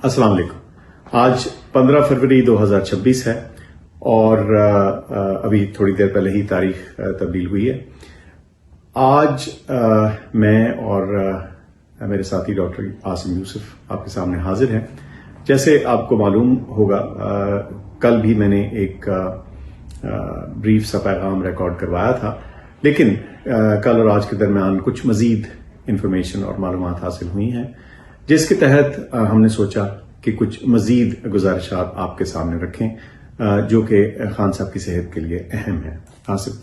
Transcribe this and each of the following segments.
अस्सलाम वालेकुम। आज 15 फरवरी 2026 है और अभी थोड़ी देर पहले ही तारीख तब्दील हुई है। आज मैं और मेरे साथी डॉक्टर आसिम यूसुफ आपके सामने हाजिर हैं। जैसे आपको मालूम होगा, कल भी मैंने एक ब्रीफ सा पैगाम रिकॉर्ड करवाया था, लेकिन कल और आज के दरमियान कुछ मजीद इंफॉर्मेशन और मालूमात हासिल हुई हैं, जिसके तहत हमने सोचा कि कुछ मजीद गुजारिशात आपके सामने रखें जो कि खान साहब की सेहत के लिए अहम है। आसिफ,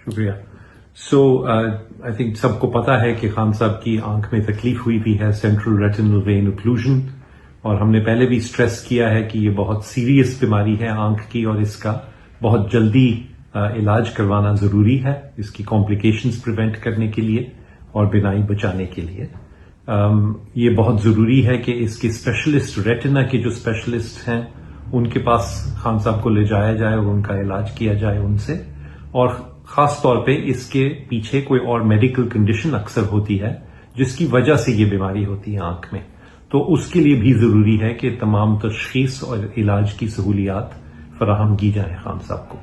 शुक्रिया। आई थिंक सबको पता है कि खान साहब की आंख में तकलीफ हुई भी है, सेंट्रल रेटिनल वेन ओक्लूजन, और हमने पहले भी स्ट्रेस किया है कि ये बहुत सीरियस बीमारी है आंख की और इसका बहुत जल्दी इलाज करवाना जरूरी है, इसकी कॉम्प्लिकेशंस प्रिवेंट करने के लिए और बीनाई बचाने के लिए। ये बहुत जरूरी है कि इसके स्पेशलिस्ट, रेटिना के जो स्पेशलिस्ट हैं, उनके पास खान साहब को ले जाया जाए और उनका इलाज किया जाए उनसे। और खास तौर पे इसके पीछे कोई और मेडिकल कंडीशन अक्सर होती है जिसकी वजह से ये बीमारी होती है आंख में, तो उसके लिए भी जरूरी है कि तमाम तशखीस और इलाज की सहूलियात फराहम की जाए खान साहब को।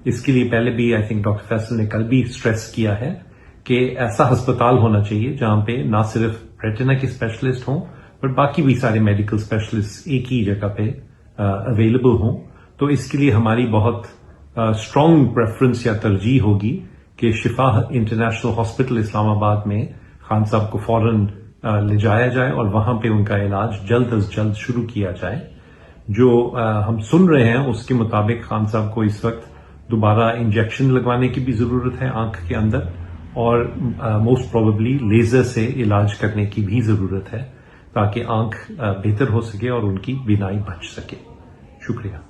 इसके लिए पहले भी आई थिंक डॉक्टर फैसल ने कल भी स्ट्रेस किया है कि ऐसा अस्पताल होना चाहिए जहां पे ना सिर्फ रेटिना के स्पेशलिस्ट हों पर बाकी भी सारे मेडिकल स्पेशलिस्ट एक ही जगह पे अवेलेबल हों। तो इसके लिए हमारी बहुत स्ट्रांग प्रेफरेंस या तरजीह होगी कि शिफा इंटरनेशनल हॉस्पिटल इस्लामाबाद में खान साहब को फौरन ले जाया जाए और वहां पे उनका इलाज जल्द अज जल्द शुरू किया जाए। जो हम सुन रहे हैं उसके मुताबिक खान साहब को इस वक्त दोबारा इंजेक्शन लगवाने की भी जरूरत है आंख के अंदर, और मोस्ट प्रोबेबली लेजर से इलाज करने की भी जरूरत है ताकि आंख बेहतर हो सके और उनकी बीनाई बच सके। शुक्रिया।